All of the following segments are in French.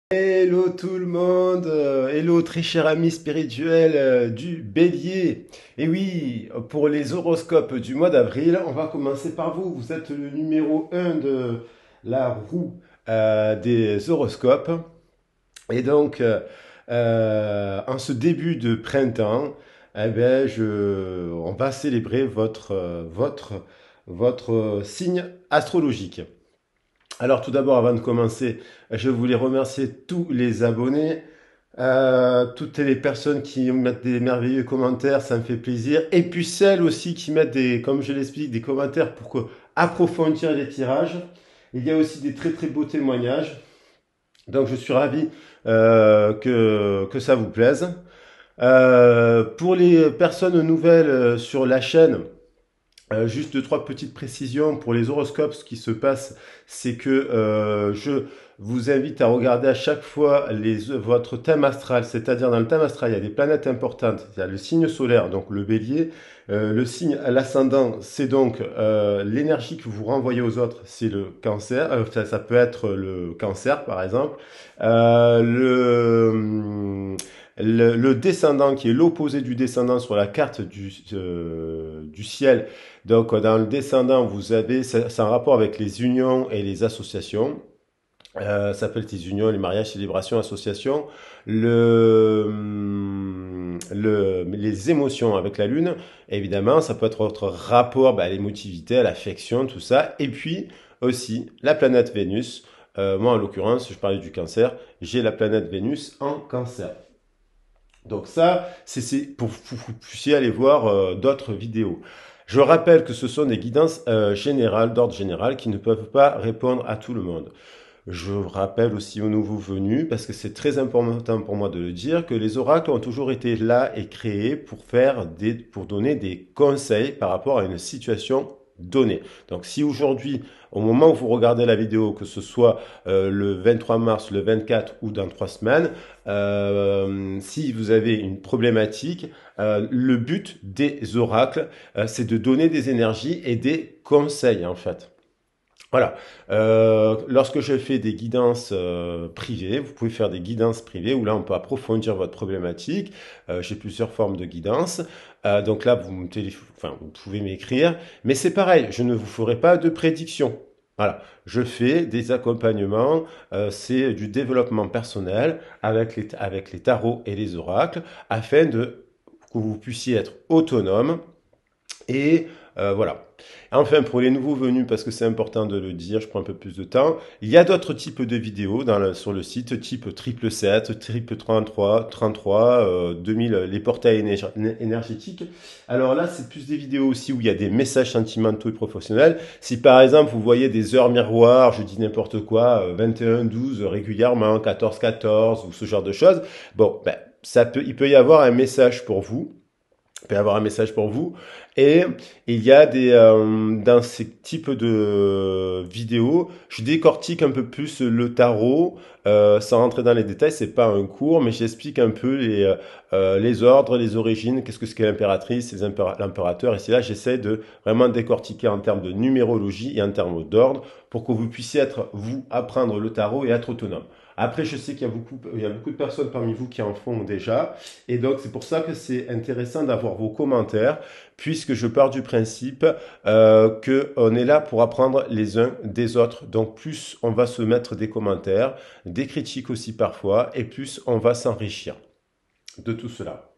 Hello tout le monde, hello très cher ami spirituel du Bélier. Et oui, pour les horoscopes du mois d'avril, on va commencer par vous. Vous êtes le numéro un de la roue des horoscopes. Et donc, en ce début de printemps, on va célébrer votre signe astrologique. Alors tout d'abord, avant de commencer, je voulais remercier tous les abonnés, toutes les personnes qui mettent des merveilleux commentaires, ça me fait plaisir. Et puis celles aussi qui mettent des, comme je l'explique, des commentaires pour approfondir les tirages. Il y a aussi des très très beaux témoignages. Donc je suis ravi que ça vous plaise. Pour les personnes nouvelles sur la chaîne, juste deux, trois petites précisions pour les horoscopes. Ce qui se passe, c'est que je vous invite à regarder à chaque fois votre thème astral. C'est-à-dire dans le thème astral, il y a des planètes importantes. Il y a le signe solaire, donc le bélier. Le signe à l'ascendant, c'est donc l'énergie que vous renvoyez aux autres, c'est le cancer. Ça peut être le cancer, par exemple. Le descendant, qui est l'opposé du descendant sur la carte du ciel. Donc, dans le descendant, vous avez, c'est un rapport avec les unions et les associations. Ça s'appelle les unions, les mariages, célébrations, associations. Les émotions avec la lune, évidemment, ça peut être votre rapport à l'émotivité, à l'affection, tout ça. Et puis aussi la planète Vénus. Moi, en l'occurrence, je parlais du cancer. J'ai la planète Vénus en cancer. Donc ça, c'est pour que vous puissiez aller voir d'autres vidéos. Je rappelle que ce sont des guidances générales, d'ordre général, qui ne peuvent pas répondre à tout le monde. Je rappelle aussi aux nouveaux venus, parce que c'est très important pour moi de le dire, que les oracles ont toujours été là et créés pour donner des conseils par rapport à une situation donnée. Donc si aujourd'hui, au moment où vous regardez la vidéo, que ce soit le 23 mars, le 24 ou dans 3 semaines, si vous avez une problématique, le but des oracles, c'est de donner des énergies et des conseils en fait. Voilà. Lorsque je fais des guidances privées, vous pouvez faire des guidances privées où là on peut approfondir votre problématique. J'ai plusieurs formes de guidance. Donc là vous pouvez m'écrire, mais c'est pareil, je ne vous ferai pas de prédiction. Voilà, je fais des accompagnements, c'est du développement personnel avec les tarots et les oracles afin que vous puissiez être autonome et voilà. Enfin, pour les nouveaux venus, parce que c'est important de le dire, je prends un peu plus de temps, il y a d'autres types de vidéos sur le site, type 777, triple 33, 33, 2000, les portails énergétiques. Alors là, c'est plus des vidéos aussi où il y a des messages sentimentaux et professionnels. Si par exemple, vous voyez des heures miroirs, je dis n'importe quoi, 21-12 régulièrement, 14-14 ou ce genre de choses, bon, ben, il peut y avoir un message pour vous. Il peut y avoir un message pour vous. Et il y a dans ces types de vidéos, je décortique un peu plus le tarot, sans rentrer dans les détails, c'est pas un cours, mais j'explique un peu les ordres, les origines, qu'est-ce que c'est l'impératrice, l'impérateur, et c'est là j'essaie de vraiment décortiquer en termes de numérologie et en termes d'ordre, pour que vous puissiez apprendre le tarot et être autonome. Après, je sais il y a beaucoup de personnes parmi vous qui en font déjà, et donc c'est pour ça que c'est intéressant d'avoir vos commentaires, puisque je pars du principe qu'on est là pour apprendre les uns des autres. Donc plus on va se mettre des commentaires, des critiques aussi parfois, et plus on va s'enrichir de tout cela.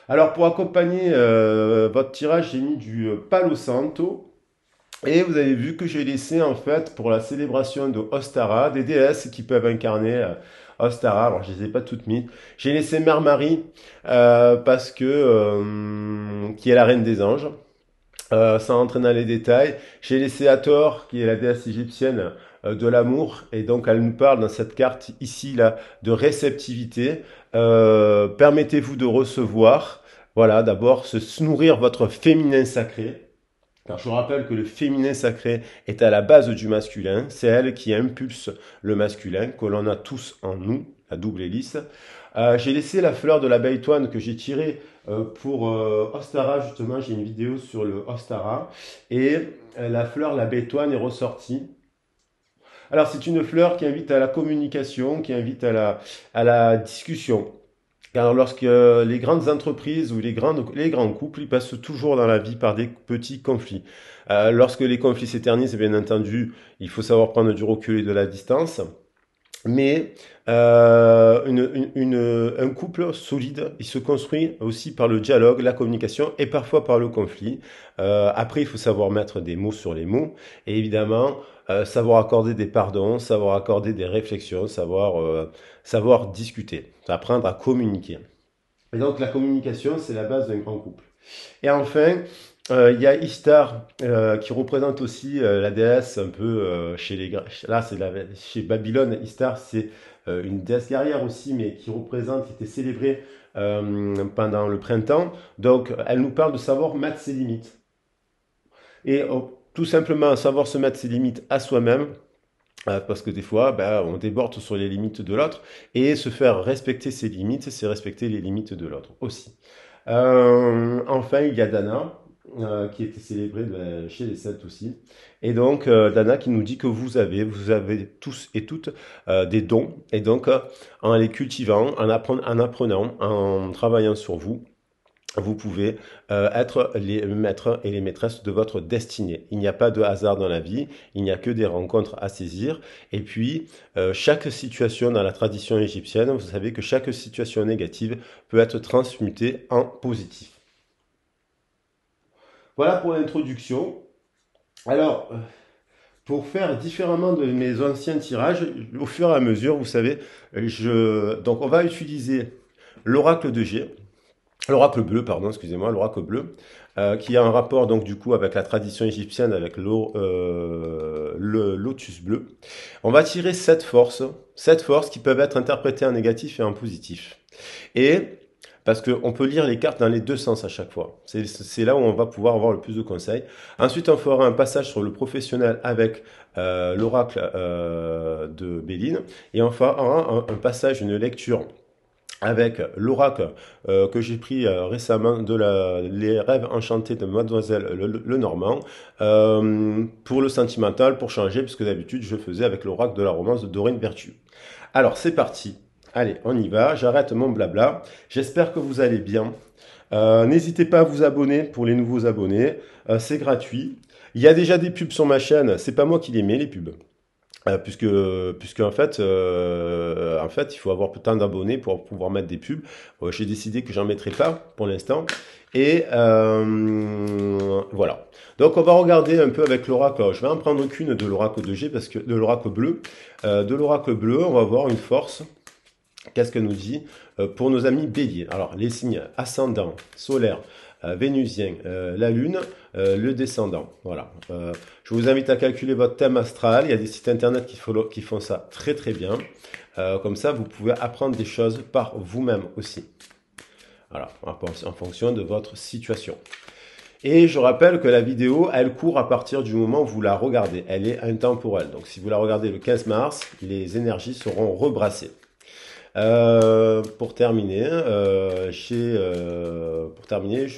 Alors pour accompagner votre tirage, j'ai mis du Palo Santo. Et vous avez vu que j'ai laissé en fait pour la célébration de Ostara des déesses qui peuvent incarner Ostara. Alors je les ai pas toutes mises. J'ai laissé Mère Marie parce que qui est la reine des anges. Sans entrer dans les détails, j'ai laissé Hathor qui est la déesse égyptienne de l'amour et donc elle nous parle dans cette carte ici là de réceptivité. Permettez-vous de recevoir. Voilà, d'abord se nourrir votre féminin sacré. Alors, je rappelle que le féminin sacré est à la base du masculin. C'est elle qui impulse le masculin, que l'on a tous en nous, la double hélice. J'ai laissé la fleur de la Baïtoine que j'ai tirée pour Ostara, justement. J'ai une vidéo sur le Ostara. Et la fleur, la Baïtoine, est ressortie. Alors, c'est une fleur qui invite à la communication, qui invite à la discussion. Car lorsque les grandes entreprises ou les grands couples, ils passent toujours dans la vie par des petits conflits. Lorsque les conflits s'éternisent, bien entendu, il faut savoir prendre du recul et de la distance. Mais un couple solide, il se construit aussi par le dialogue, la communication et parfois par le conflit. Après, il faut savoir mettre des mots sur les mots et évidemment savoir accorder des pardons, savoir accorder des réflexions, savoir discuter, apprendre à communiquer. Et donc la communication, c'est la base d'un grand couple. Et enfin, il y a Ishtar qui représente aussi la déesse un peu chez les Grecs. Là, chez Babylone. Ishtar, c'est une déesse guerrière aussi, mais qui représente, qui était célébrée pendant le printemps. Donc, elle nous parle de savoir mettre ses limites. Et tout simplement savoir se mettre ses limites à soi-même. Parce que des fois, ben, on déborde sur les limites de l'autre. Et se faire respecter ses limites, c'est respecter les limites de l'autre aussi. Enfin, il y a Dana, qui était célébrée chez les Celtes aussi. Et donc, Dana qui nous dit que vous avez tous et toutes des dons. Et donc, en les cultivant, en apprenant, en travaillant sur vous, vous pouvez être les maîtres et les maîtresses de votre destinée. Il n'y a pas de hasard dans la vie, il n'y a que des rencontres à saisir. Et puis, chaque situation dans la tradition égyptienne, vous savez que chaque situation négative peut être transmutée en positif. Voilà pour l'introduction. Alors, pour faire différemment de mes anciens tirages, au fur et à mesure, vous savez, donc on va utiliser l'oracle de G. L'oracle bleu, pardon, excusez-moi, l'oracle bleu, qui a un rapport donc du coup avec la tradition égyptienne, avec le lotus bleu. On va tirer sept forces qui peuvent être interprétées en négatif et en positif. Et parce qu'on peut lire les cartes dans les deux sens à chaque fois. C'est là où on va pouvoir avoir le plus de conseils. Ensuite, on fera un passage sur le professionnel avec l'oracle de Béline. Et on fera un passage, une lecture avec l'oracle que j'ai pris récemment les rêves enchantés de Mademoiselle Lenormand pour le sentimental, pour changer, puisque d'habitude je faisais avec l'oracle de la romance de Dorine Vertu. Alors c'est parti, allez on y va, j'arrête mon blabla, j'espère que vous allez bien. N'hésitez pas à vous abonner pour les nouveaux abonnés, c'est gratuit. Il y a déjà des pubs sur ma chaîne, c'est pas moi qui les mets les pubs. Puisque en fait, il faut avoir tant d'abonnés pour pouvoir mettre des pubs. J'ai décidé que j'en mettrai pas pour l'instant. Et voilà. Donc on va regarder un peu avec l'oracle. Je vais en prendre qu'une de l'oracle de G, parce que de l'oracle bleu. De l'oracle bleu, on va voir une force. Qu'est-ce qu'elle nous dit pour nos amis béliers? Alors les signes ascendant, solaire, vénusien, la lune, le descendant. Voilà. Je vous invite à calculer votre thème astral. Il y a des sites internet qui font ça très très bien. Comme ça, vous pouvez apprendre des choses par vous-même aussi. Voilà, en fonction de votre situation. Et je rappelle que la vidéo, elle court à partir du moment où vous la regardez. Elle est intemporelle. Donc si vous la regardez le 15 mars, les énergies seront rebrassées. Pour terminer, je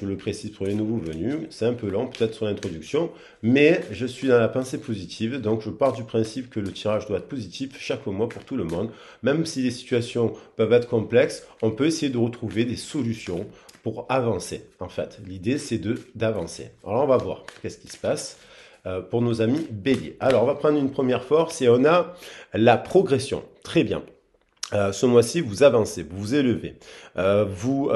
le précise pour les nouveaux venus, c'est un peu lent peut-être sur l'introduction, mais je suis dans la pensée positive, donc je pars du principe que le tirage doit être positif chaque mois pour tout le monde. Même si les situations peuvent être complexes, on peut essayer de retrouver des solutions pour avancer. En fait, l'idée c'est d'avancer. Alors on va voir qu'est-ce qui se passe pour nos amis béliers. Alors on va prendre une première force et on a la progression. Très bien. Ce mois-ci, vous avancez, vous vous élevez. Vous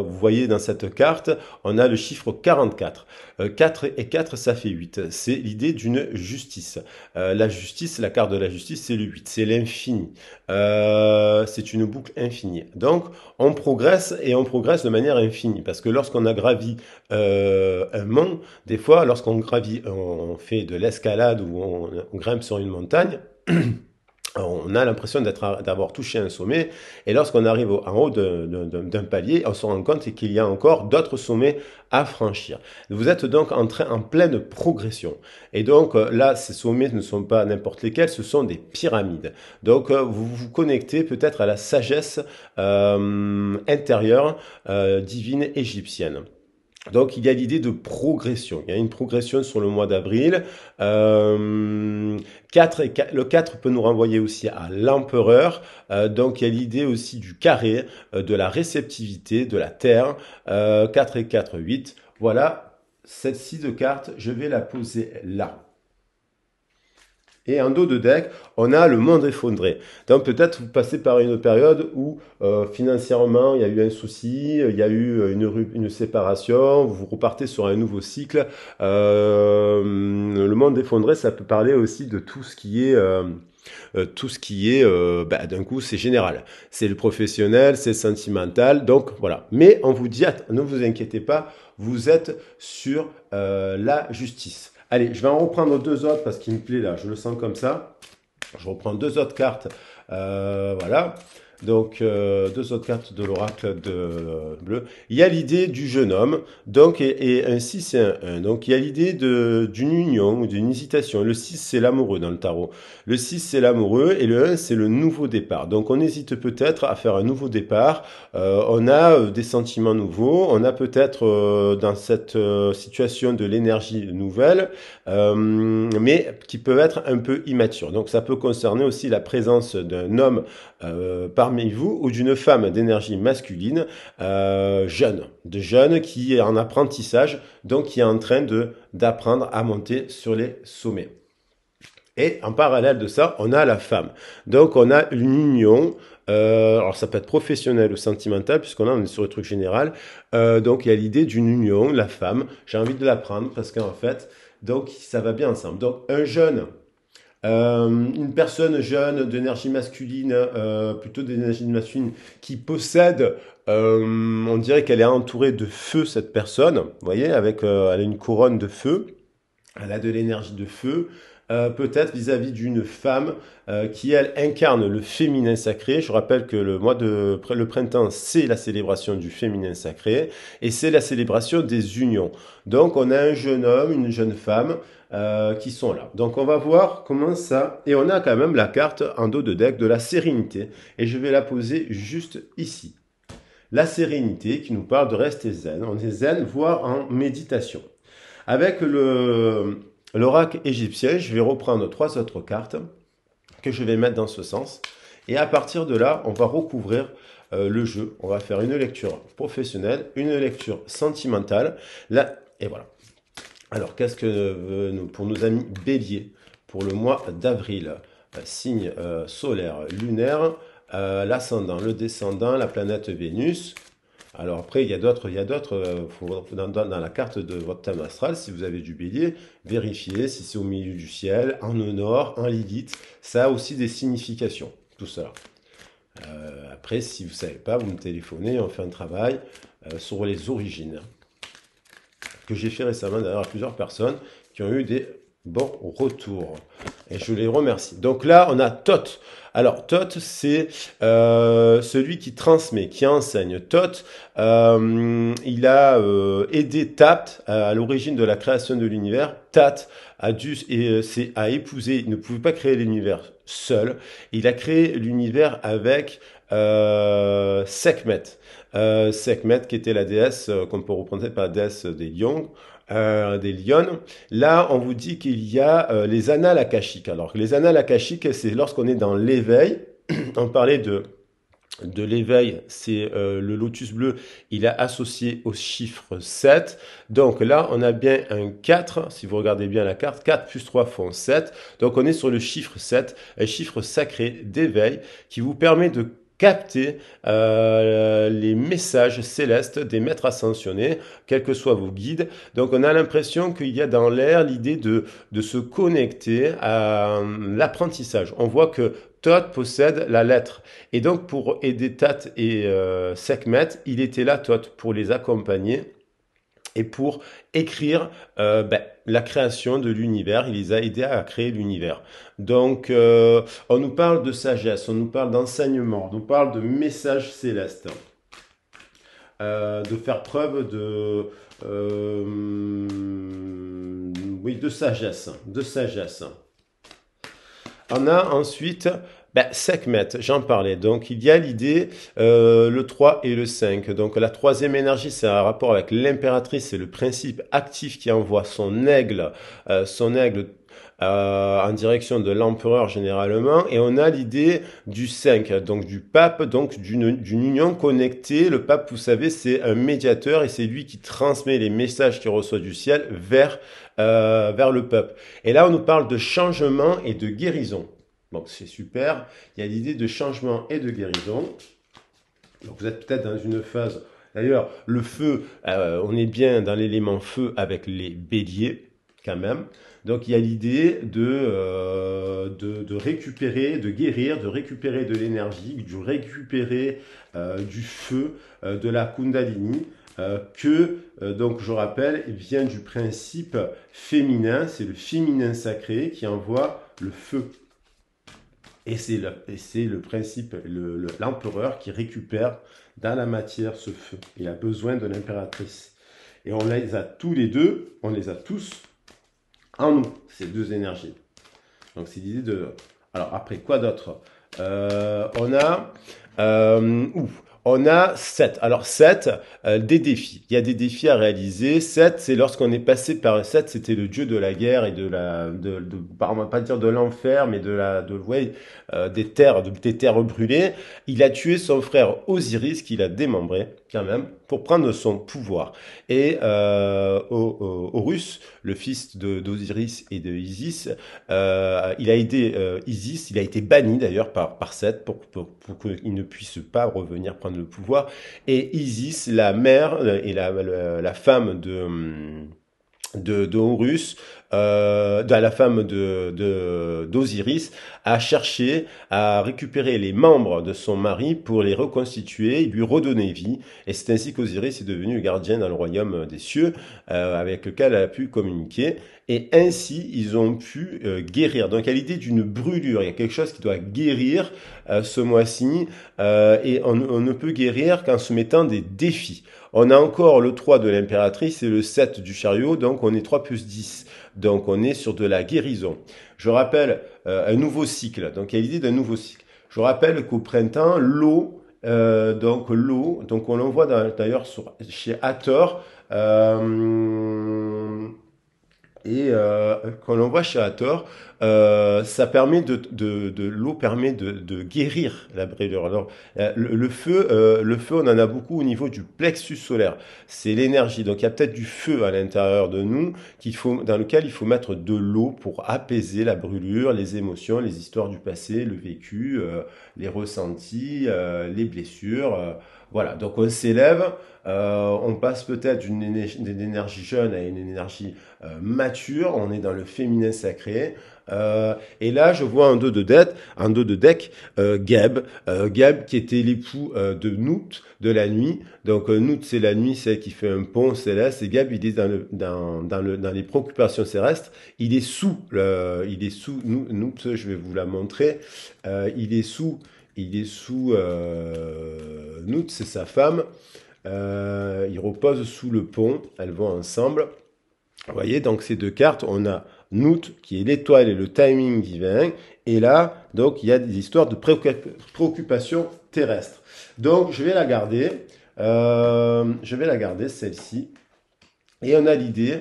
voyez dans cette carte, on a le chiffre 44. 4 et 4, ça fait 8. C'est l'idée d'une justice. La justice, la carte de la justice, c'est le 8. C'est l'infini. C'est une boucle infinie. Donc, on progresse et on progresse de manière infinie. Parce que lorsqu'on a gravi un mont, des fois, lorsqu'on gravit, on fait de l'escalade ou on grimpe sur une montagne, on a l'impression d'avoir touché un sommet, et lorsqu'on arrive en haut d'un palier, on se rend compte qu'il y a encore d'autres sommets à franchir. Vous êtes donc en pleine progression. Et donc là, ces sommets ne sont pas n'importe lesquels, ce sont des pyramides. Donc vous vous connectez peut-être à la sagesse intérieure divine égyptienne. Donc, il y a l'idée de progression. Il y a une progression sur le mois d'avril. 4 le 4 peut nous renvoyer aussi à l'empereur. Donc, il y a l'idée aussi du carré, de la réceptivité, de la terre. 4 et 4, 8. Voilà, cette-ci de cartes, je vais la poser là. Et en dos de deck, on a le monde effondré. Donc peut-être vous passez par une période où financièrement il y a eu un souci, il y a eu une séparation, vous repartez sur un nouveau cycle. Le monde effondré, ça peut parler aussi de tout ce qui est, d'un coup, c'est général. C'est le professionnel, c'est sentimental, donc voilà. Mais on vous dit, ne vous inquiétez pas, vous êtes sur la justice. Allez, je vais en reprendre deux autres parce qu'il me plaît là, je le sens comme ça. Je reprends deux autres cartes, voilà. Donc, deux autres cartes de l'oracle de bleu. Il y a l'idée du jeune homme, donc, et un 6 et un 1. Donc, il y a l'idée d'une union ou d'une hésitation. Le 6, c'est l'amoureux dans le tarot. Le 6, c'est l'amoureux, et le 1, c'est le nouveau départ. Donc, on hésite peut-être à faire un nouveau départ. On a des sentiments nouveaux. On a peut-être dans cette situation de l'énergie nouvelle, mais qui peut être un peu immature. Donc, ça peut concerner aussi la présence d'un homme parmi vous ou d'une femme d'énergie masculine jeune qui est en apprentissage, donc qui est en train d'apprendre à monter sur les sommets. Et en parallèle de ça, on a la femme. Donc on a une union, alors ça peut être professionnel ou sentimental, puisqu'on est sur le truc général. Donc il y a l'idée d'une union, la femme. J'ai envie de la prendre parce qu'en fait, donc ça va bien ensemble. Donc un jeune une personne jeune d'énergie masculine, plutôt d'énergie masculine, qui possède, on dirait qu'elle est entourée de feu, cette personne, vous voyez, avec, elle a une couronne de feu, elle a de l'énergie de feu, peut-être vis-à-vis d'une femme qui, elle, incarne le féminin sacré. Je rappelle que le printemps, c'est la célébration du féminin sacré et c'est la célébration des unions. Donc, on a un jeune homme, une jeune femme qui sont là. Donc, on va voir comment ça... Et on a quand même la carte en dos de deck de la sérénité. Et je vais la poser juste ici. La sérénité qui nous parle de rester zen. On est zen, voire en méditation. Avec l'oracle égyptien, je vais reprendre trois autres cartes que je vais mettre dans ce sens. Et à partir de là, on va recouvrir le jeu. On va faire une lecture professionnelle, une lecture sentimentale. Là, et voilà. Alors, qu'est-ce que pour nos amis béliers, pour le mois d'avril, signe solaire, lunaire, l'ascendant, le descendant, la planète Vénus. Alors après, il y a d'autres, dans la carte de votre thème astral, si vous avez du bélier, vérifiez si c'est au milieu du ciel, en nord, en Lilith, ça a aussi des significations, tout ça. Après, si vous ne savez pas, vous me téléphonez, on fait un travail sur les origines, que j'ai fait récemment d'ailleurs à plusieurs personnes qui ont eu des bons retours. Et je les remercie. Donc là, on a Thoth. Alors, Thoth, c'est celui qui transmet, qui enseigne. Thoth, il a aidé Tat à l'origine de la création de l'univers. Tat a épousé, il ne pouvait pas créer l'univers seul. Il a créé l'univers avec Sekhmet. Sekhmet, qui était la déesse qu'on peut représenter par la déesse des lions. Des lionnes. Là, on vous dit qu'il y a les annales akashiques. Alors, les annales akashiques, c'est lorsqu'on est dans l'éveil. On parlait de l'éveil, c'est le lotus bleu, il est associé au chiffre 7. Donc là, on a bien un 4, si vous regardez bien la carte, 4 plus 3 font 7. Donc on est sur le chiffre 7, un chiffre sacré d'éveil qui vous permet de capter les messages célestes des maîtres ascensionnés, quels que soient vos guides. Donc on a l'impression qu'il y a dans l'air l'idée de se connecter à l'apprentissage. On voit que Thoth possède la lettre. Et donc pour aider Tat et Sekhmet, il était là, Thoth, pour les accompagner et pour écrire la création de l'univers. Il les a aidés à créer l'univers. Donc, on nous parle de sagesse, on nous parle d'enseignement, on nous parle de messages célestes, de faire preuve oui, de sagesse, de sagesse. On a ensuite Ben, Sekhmet, j'en parlais. Donc, il y a l'idée, le 3 et le 5. Donc, la troisième énergie, c'est un rapport avec l'impératrice. C'est le principe actif qui envoie son aigle en direction de l'empereur généralement. Et on a l'idée du 5, donc du pape, donc d'une union connectée. Le pape, vous savez, c'est un médiateur et c'est lui qui transmet les messages qu'il reçoit du ciel vers le peuple. Et là, on nous parle de changement et de guérison. Donc c'est super. Il y a l'idée de changement et de guérison. Donc vous êtes peut-être dans une phase. D'ailleurs, le feu, on est bien dans l'élément feu avec les béliers, quand même. Donc il y a l'idée de récupérer, de guérir, de récupérer de l'énergie, de récupérer du feu, de la Kundalini, donc je rappelle, vient du principe féminin. C'est le féminin sacré qui envoie le feu. Et c'est le principe, l'empereur qui récupère dans la matière ce feu. Il a besoin de l'impératrice. Et on les a tous les deux, on les a tous en nous, ces deux énergies. Donc c'est l'idée de... Alors après, quoi d'autre On a... On a 7. Alors 7, des défis. Il y a des défis à réaliser. 7, c'est lorsqu'on est passé par 7, c'était le dieu de la guerre et on va pas dire de l'enfer, mais des terres brûlées. Il a tué son frère Osiris, qu'il a démembré quand même, pour prendre son pouvoir. Et Horus, le fils d'Osiris et de Isis, il a aidé Isis, il a été banni d'ailleurs par Seth pour qu'il ne puisse pas revenir prendre le pouvoir. Et Isis, la mère et la femme de Horus, la femme d'Osiris, a cherché à récupérer les membres de son mari pour les reconstituer, lui redonner vie. Et c'est ainsi qu'Osiris est devenu le gardien dans le royaume des cieux, avec lequel elle a pu communiquer. Et ainsi, ils ont pu guérir. Donc, il y a l'idée d'une brûlure. Il y a quelque chose qui doit guérir ce mois-ci. Et on ne peut guérir qu'en se mettant des défis. On a encore le 3 de l'impératrice et le 7 du chariot. Donc, on est 3 plus 10. Donc, on est sur de la guérison. Je rappelle un nouveau cycle. Donc, il y a l'idée d'un nouveau cycle. Je rappelle qu'au printemps, l'eau, donc on l'envoie d'ailleurs chez Hathor. Quand l'on voit chez Hathor, ça permet l'eau permet de guérir la brûlure. Alors le feu, on en a beaucoup au niveau du plexus solaire. C'est l'énergie. Donc il y a peut-être du feu à l'intérieur de nous dans lequel il faut mettre de l'eau pour apaiser la brûlure, les émotions, les histoires du passé, le vécu, les ressentis, les blessures. Voilà. Donc on s'élève. On passe peut-être d'une énergie jeune à une énergie mature. On est dans le féminin sacré. Et là, je vois un dos de deck, Geb qui était l'époux de Nout de la nuit. Donc Nout, c'est la nuit, c'est elle qui fait un pont céleste. Et Geb, il est dans les préoccupations célestes. Il est sous Nout. Je vais vous la montrer. Il est sous Nout, c'est sa femme. Ils reposent sous le pont, elles vont ensemble. Vous voyez, donc ces deux cartes, on a Nout qui est l'étoile et le timing divin, et là, donc il y a des histoires de préoccupations terrestres. Donc je vais la garder, celle-ci, et on a l'idée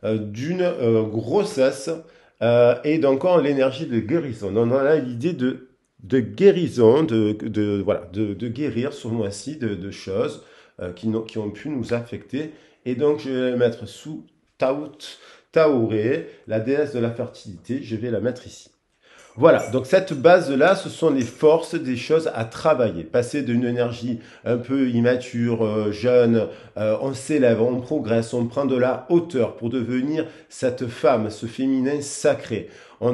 d'une grossesse et d'encore l'énergie de guérison. On a l'idée de guérison, de guérir ce mois-ci de choses qui ont pu nous affecter. Et donc, je vais la mettre sous Taouré, la déesse de la fertilité. Je vais la mettre ici. Voilà, donc cette base-là, ce sont les forces des choses à travailler. Passer d'une énergie un peu immature, jeune, on s'élève, on progresse, on prend de la hauteur pour devenir cette femme, ce féminin sacré.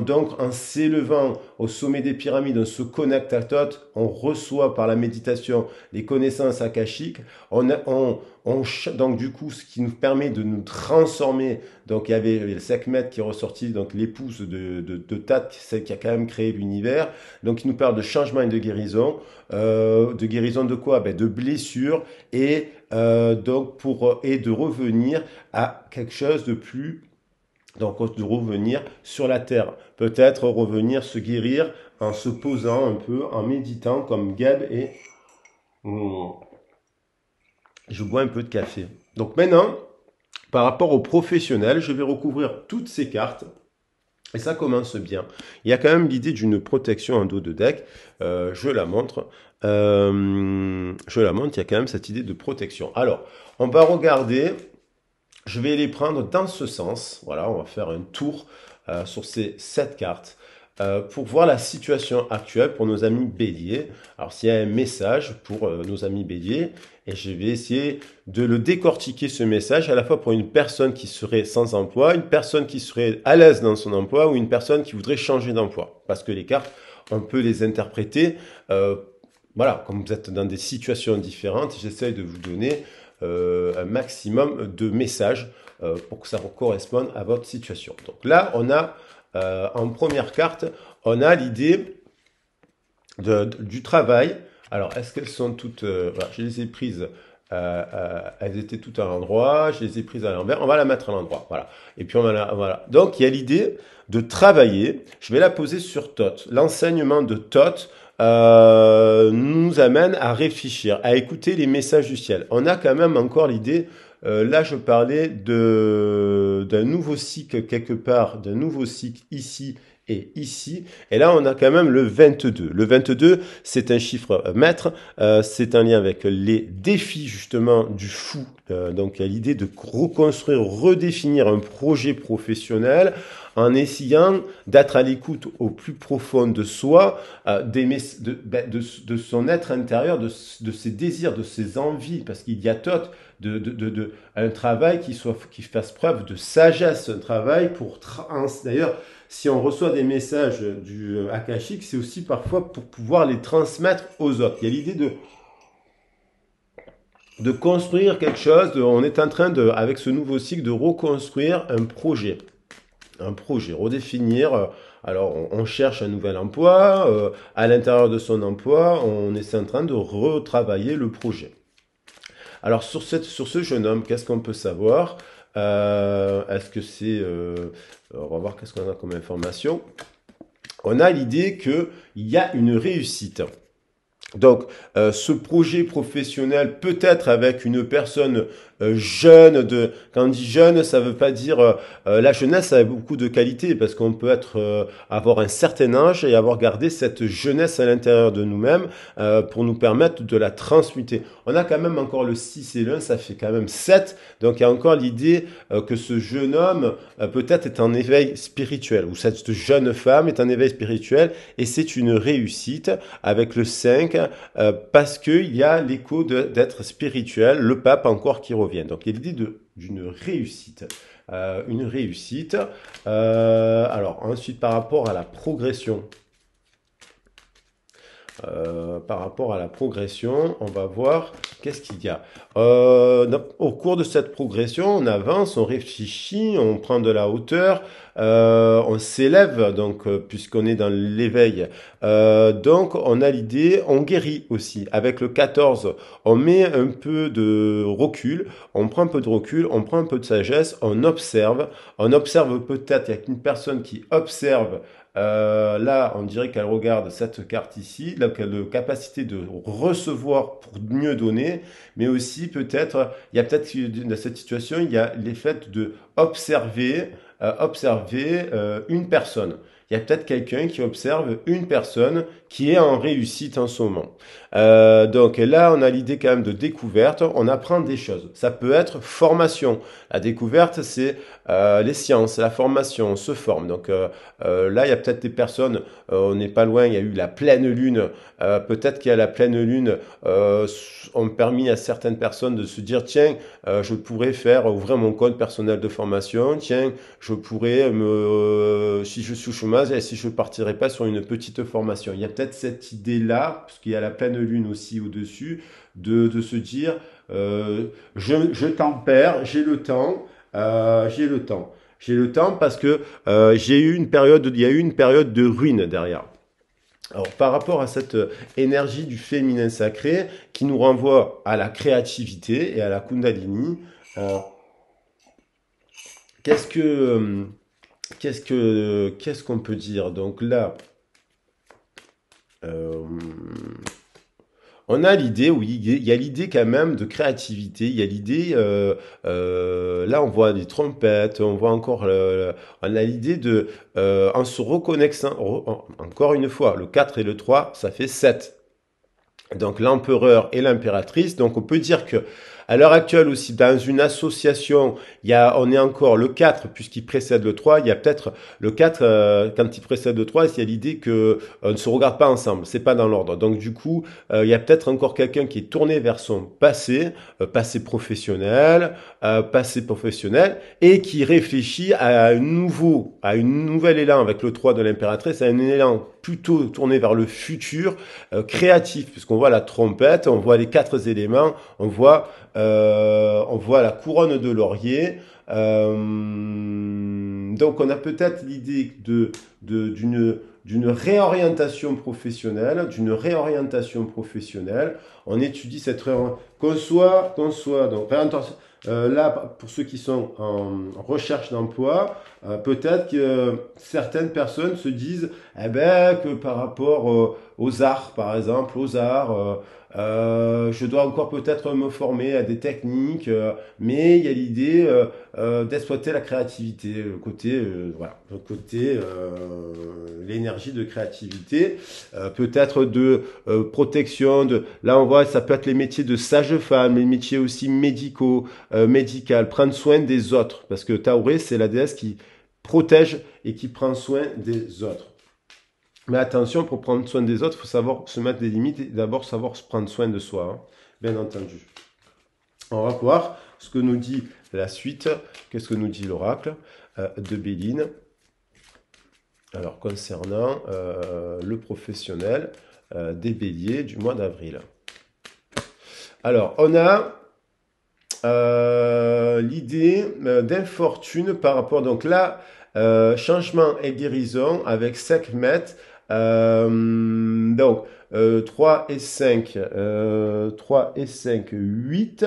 Donc, en s'élevant au sommet des pyramides, on se connecte à Thoth, on reçoit par la méditation les connaissances akashiques, donc du coup, ce qui nous permet de nous transformer. Donc il y avait le Sekhmet qui est ressorti, donc l'épouse de Tat, celle qui a quand même créé l'univers. Donc il nous parle de changement et de guérison. De guérison de quoi? De blessures et de revenir à quelque chose de plus. Donc de revenir sur la terre, peut-être revenir se guérir en se posant un peu, en méditant comme Gab et je bois un peu de café. Donc maintenant, par rapport aux professionnels, je vais recouvrir toutes ces cartes. Et ça commence bien. Il y a quand même l'idée d'une protection en dos de deck. Je la montre. Je la montre. Il y a quand même cette idée de protection. Alors, on va regarder. Je vais les prendre dans ce sens. Voilà, on va faire un tour sur ces 7 cartes pour voir la situation actuelle pour nos amis béliers. Alors, s'il y a un message pour nos amis béliers, et je vais essayer de le décortiquer, ce message, à la fois pour une personne qui serait sans emploi, une personne qui serait à l'aise dans son emploi ou une personne qui voudrait changer d'emploi. Parce que les cartes, on peut les interpréter, voilà, comme vous êtes dans des situations différentes, j'essaye de vous donner un maximum de messages pour que ça corresponde à votre situation. Donc là, on a en première carte, on a l'idée du travail. Alors, est-ce qu'elles sont toutes... voilà, je les ai prises, elles étaient toutes à l'endroit, je les ai prises à l'envers, on va la mettre à l'endroit, voilà. Et puis, on va la... Voilà. Donc, il y a l'idée de travailler, je vais la poser sur Thoth. L'enseignement de Thoth nous amène à réfléchir, à écouter les messages du ciel. On a quand même encore l'idée... là, je parlais d'un nouveau cycle quelque part, d'un nouveau cycle ici et ici. Et là, on a quand même le 22. Le 22, c'est un chiffre maître. C'est un lien avec les défis, justement, du fou. Donc, il y a l'idée de reconstruire, redéfinir un projet professionnel en essayant d'être à l'écoute au plus profond de soi, de son être intérieur, de ses désirs, de ses envies, parce qu'il y a tout un travail qui fasse preuve de sagesse, un travail pour... D'ailleurs, si on reçoit des messages du Akashique, c'est aussi parfois pour pouvoir les transmettre aux autres. Il y a l'idée de construire quelque chose, on est en train de, avec ce nouveau cycle, de reconstruire un projet. Un projet, redéfinir. Alors, on cherche un nouvel emploi. À l'intérieur de son emploi, on est en train de retravailler le projet. Alors, sur ce jeune homme, qu'est-ce qu'on peut savoir? Est-ce que c'est... on va voir qu'est-ce qu'on a comme information. On a l'idée qu'il y a une réussite. Donc, ce projet professionnel, peut-être avec une personne jeune, quand on dit jeune, ça veut pas dire la jeunesse a beaucoup de qualités parce qu'on peut avoir un certain âge et avoir gardé cette jeunesse à l'intérieur de nous-mêmes pour nous permettre de la transmuter. On a quand même encore le 6 et le 1, ça fait quand même 7. Donc, il y a encore l'idée que ce jeune homme peut-être est en éveil spirituel ou cette jeune femme est en éveil spirituel et c'est une réussite avec le 5 parce qu'il y a l'écho d'être spirituel, le pape encore qui revient. Donc il y a l'idée d'une réussite. Une réussite. Alors ensuite par rapport à la progression. Par rapport à la progression, on va voir qu'est-ce qu'il y a. Au cours de cette progression, on avance, on réfléchit, on prend de la hauteur, on s'élève, donc puisqu'on est dans l'éveil. Donc on a l'idée, on guérit aussi. Avec le 14, on met un peu de recul, on prend un peu de recul, on prend un peu de sagesse, on observe peut-être, il y a qu'une personne qui observe. Là, on dirait qu'elle regarde cette carte ici, là, qu'elle a la capacité de recevoir pour mieux donner, mais aussi peut-être, il y a peut-être dans cette situation, il y a l'effet de observer une personne. Il y a peut-être quelqu'un qui observe une personne qui est en réussite en ce moment. Donc là, on a l'idée quand même de découverte, on apprend des choses. Ça peut être formation. La découverte, c'est les sciences, la formation, on se forme. Donc là, il y a peut-être des personnes, on n'est pas loin, il y a eu la pleine lune. Peut-être qu'il y a la pleine lune, ont permis à certaines personnes de se dire, tiens, je pourrais ouvrir mon compte personnel de formation, tiens, je pourrais si je suis au chômage, et si je partirais pas sur une petite formation. Il y a peut-être cette idée-là, parce qu'il y a la pleine lune aussi au-dessus, de se dire, je tempère, j'ai le temps, j'ai le temps. J'ai le temps parce que il y a eu une période de ruine derrière. Alors, par rapport à cette énergie du féminin sacré qui nous renvoie à la créativité et à la Kundalini, euh, qu'est-ce que qu'est-ce qu'on peut dire? Donc là, Euh, on a l'idée, oui, il y a l'idée quand même de créativité, il y a l'idée, là on voit des trompettes, on voit encore, on a l'idée de, en se reconnectant, encore une fois, le 4 et le 3 ça fait 7. Donc l'empereur et l'impératrice. Donc on peut dire que à l'heure actuelle aussi, dans une association, on est encore le 4 puisqu'il précède le 3. Il y a peut-être le 4, quand il précède le 3, il y a l'idée que on ne se regarde pas ensemble. C'est pas dans l'ordre. Donc du coup, il y a peut-être encore quelqu'un qui est tourné vers son passé, passé professionnel, et qui réfléchit à une nouvelle élan avec le 3 de l'impératrice, à un élan plutôt tourné vers le futur, créatif, puisqu'on voit la trompette, on voit les 4 éléments, on voit la couronne de laurier. Donc on a peut-être l'idée d'une réorientation professionnelle, On étudie cette qu'on soit donc réorientation. Là, pour ceux qui sont en recherche d'emploi, peut-être que certaines personnes se disent, eh ben, que par rapport aux arts, par exemple, je dois encore peut-être me former à des techniques, mais il y a l'idée d'exploiter la créativité, le côté l'énergie de créativité, peut-être de protection. Là, on voit, ça peut être les métiers de sage-femme, les métiers aussi médicaux, médical, prendre soin des autres, parce que Tauré, c'est la déesse qui protège et qui prend soin des autres. Mais attention, pour prendre soin des autres, il faut savoir se mettre des limites et d'abord savoir se prendre soin de soi, hein, bien entendu. On va voir ce que nous dit la suite. Qu'est-ce que nous dit l'oracle de Béline? Alors, concernant le professionnel des béliers du mois d'avril. Alors, on a l'idée d'infortune par rapport, donc là, changement et guérison avec Sekhmet, donc 3 et 5, 3 et 5, 8.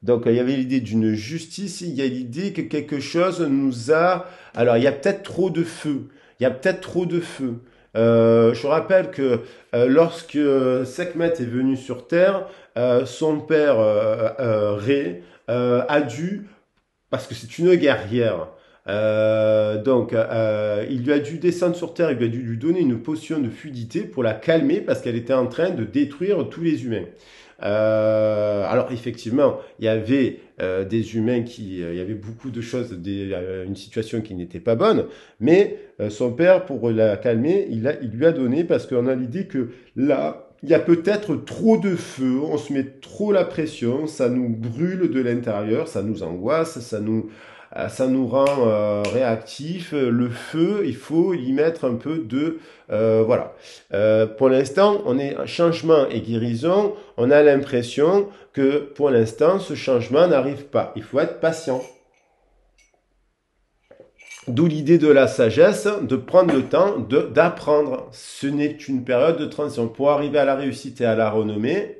Donc il y avait l'idée d'une justice, il y a l'idée que quelque chose nous a... Alors il y a peut-être trop de feu, je rappelle que lorsque Sekhmet est venu sur Terre, son père Ré a dû, parce que c'est une guerrière, il lui a dû descendre sur Terre, il lui a dû lui donner une potion de fluidité pour la calmer parce qu'elle était en train de détruire tous les humains. Alors effectivement, il y avait des humains il y avait beaucoup de choses, une situation qui n'était pas bonne, mais son père, pour la calmer, il lui a donné parce qu'on a l'idée que là, il y a peut-être trop de feu, on se met trop la pression, ça nous brûle de l'intérieur, ça nous angoisse, ça nous rend réactifs. Le feu, il faut y mettre un peu de... voilà. Pour l'instant, on est changement et guérison. On a l'impression que pour l'instant, ce changement n'arrive pas. Il faut être patient. D'où l'idée de la sagesse, de prendre le temps d'apprendre. Ce n'est qu'une période de transition. Pour arriver à la réussite et à la renommée,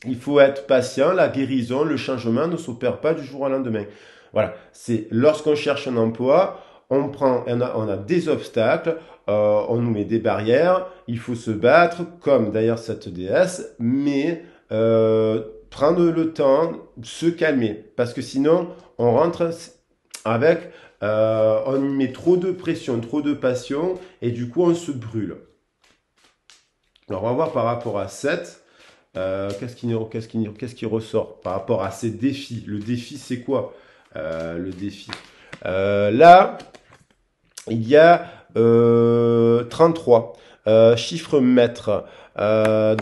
il faut être patient. La guérison, le changement ne s'opère pas du jour au lendemain. Voilà, c'est lorsqu'on cherche un emploi, on a des obstacles, on nous met des barrières, il faut se battre, comme d'ailleurs cette déesse, mais prendre le temps, se calmer, parce que sinon on rentre avec, on y met trop de pression, trop de passion, et du coup on se brûle. Alors on va voir par rapport à 7. Qu'est-ce qui ressort par rapport à ces défis? Le défi, c'est quoi? Le défi. Là, il y a 33 chiffre maître.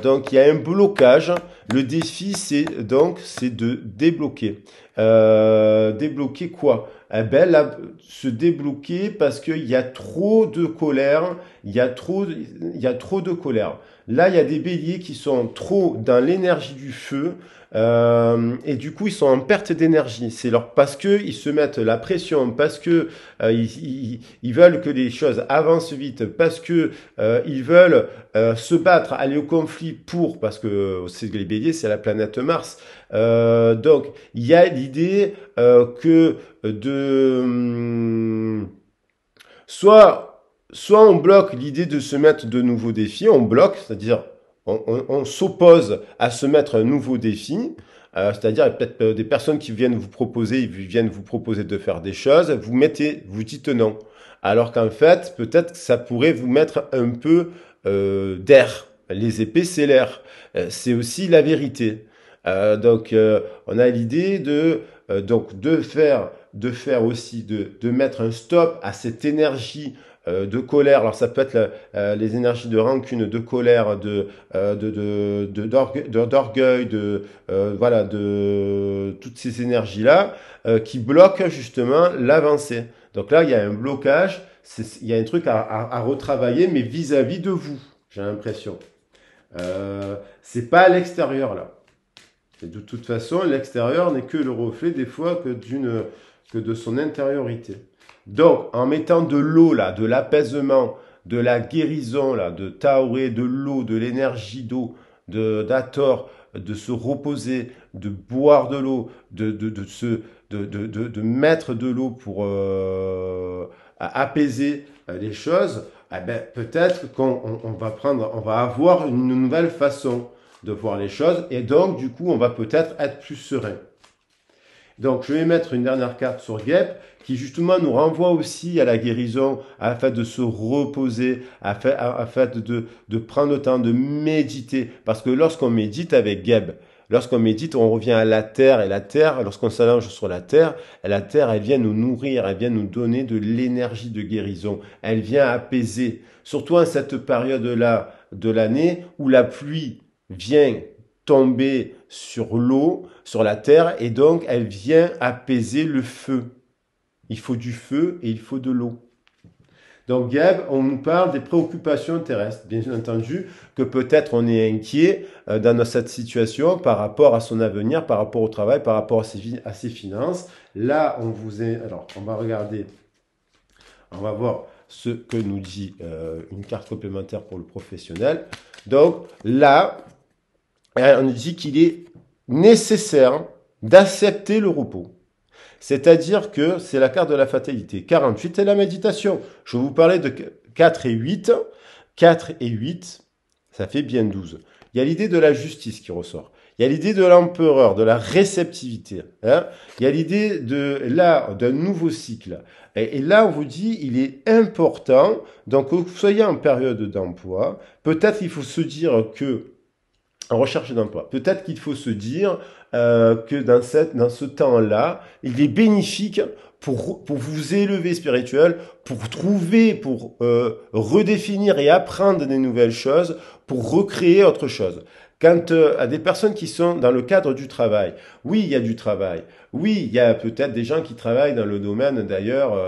Donc, il y a un blocage. Le défi, c'est de débloquer. Débloquer quoi? Eh ben, là, se débloquer parce qu'il y a trop de colère. Il y a trop de colère. Là, il y a des béliers qui sont trop dans l'énergie du feu. Et du coup, ils sont en perte d'énergie. Parce que ils se mettent la pression, parce que ils veulent que les choses avancent vite, parce que ils veulent se battre, aller au conflit parce que c'est les béliers, c'est la planète Mars. Donc, il y a l'idée que soit soit on bloque l'idée de se mettre de nouveaux défis, on bloque, c'est-à-dire on s'oppose à se mettre un nouveau défi, c'est-à-dire peut-être des personnes qui viennent vous proposer de faire des choses, vous dites non. Alors qu'en fait, peut-être que ça pourrait vous mettre un peu d'air. Les épées, c'est l'air. C'est aussi la vérité. On a l'idée de faire aussi, de mettre un stop à cette énergie de colère. Alors ça peut être les énergies de rancune, de colère, d'orgueil, voilà, de toutes ces énergies-là qui bloquent justement l'avancée. Donc là, il y a un blocage, il y a un truc à retravailler, mais vis-à-vis de vous, j'ai l'impression. C'est pas à l'extérieur là. Et de toute façon, l'extérieur n'est que le reflet des fois que de son intériorité. Donc, en mettant de l'eau là, de l'apaisement, de la guérison là, de Taoré, de l'eau, de l'énergie d'eau, d'Ator, de se reposer, de boire de l'eau, de mettre de l'eau pour apaiser les choses, eh ben, peut-être on va avoir une nouvelle façon de voir les choses et donc du coup on va peut-être être plus serein. Donc je vais mettre une dernière carte sur Gep qui justement nous renvoie aussi à la guérison, afin de se reposer, afin de prendre le temps de méditer. Parce que lorsqu'on médite avec Geb, lorsqu'on médite, on revient à la terre et la terre, lorsqu'on s'allonge sur la terre, elle vient nous nourrir, elle vient nous donner de l'énergie de guérison, elle vient apaiser. Surtout en cette période-là de l'année où la pluie vient tomber sur l'eau, sur la terre, et donc elle vient apaiser le feu. Il faut du feu et il faut de l'eau. Donc Gab, on nous parle des préoccupations terrestres. Bien entendu que peut-être on est inquiet dans cette situation par rapport à son avenir, par rapport au travail, par rapport à ses finances. Là, alors, on va regarder, on va voir ce que nous dit une carte complémentaire pour le professionnel. Donc là, on nous dit qu'il est nécessaire d'accepter le repos. C'est-à-dire que c'est la carte de la fatalité. 48 est la méditation. Je vais vous parler de 4 et 8. 4 et 8, ça fait bien 12. Il y a l'idée de la justice qui ressort. Il y a l'idée de l'empereur, de la réceptivité. Hein. Il y a l'idée d'un nouveau cycle. Et là, on vous dit, il est important, donc que vous soyez en période d'emploi, peut-être il faut se dire que en recherche d'emploi. Peut-être qu'il faut se dire que dans ce temps-là, il est bénéfique pour vous élever spirituel, pour redéfinir et apprendre des nouvelles choses, pour recréer autre chose. Quant à des personnes qui sont dans le cadre du travail, oui, il y a du travail. Oui, il y a peut-être des gens qui travaillent dans le domaine d'ailleurs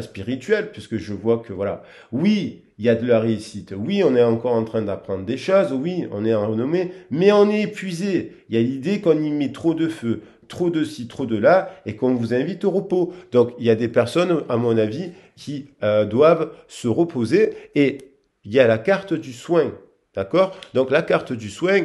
spirituel, puisque je vois que voilà. Oui, il y a de la réussite. Oui, on est encore en train d'apprendre des choses. Oui, on est en renommée, mais on est épuisé. Il y a l'idée qu'on y met trop de feu, trop de ci, trop de là, et qu'on vous invite au repos. Donc, il y a des personnes, à mon avis, qui doivent se reposer. Et il y a la carte du soin. D'accord? Donc, la carte du soin,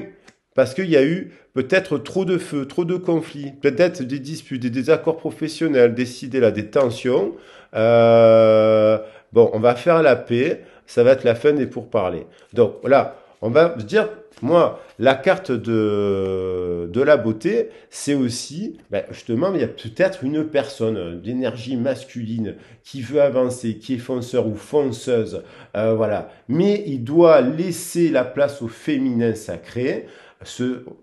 parce qu'il y a eu peut-être trop de feu, trop de conflits, peut-être des disputes, des désaccords professionnels, des tensions. Bon, on va faire la paix. Ça va être la fin des pourparlers. Donc voilà, on va se dire, moi, la carte de la beauté, c'est aussi, justement, il y a peut-être une personne d'énergie masculine qui veut avancer, qui est fonceur ou fonceuse, voilà. Mais il doit laisser la place au féminin sacré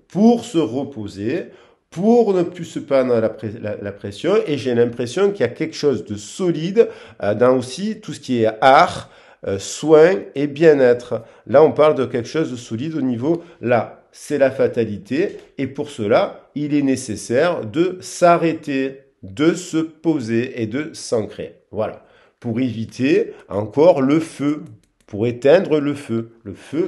pour se reposer, pour ne plus se prendre la pression. Et j'ai l'impression qu'il y a quelque chose de solide dans aussi tout ce qui est art, soins et bien-être. Là, on parle de quelque chose de solide au niveau, là, c'est la fatalité. Et pour cela, il est nécessaire de s'arrêter, de se poser et de s'ancrer. Voilà. Pour éviter encore le feu, pour éteindre le feu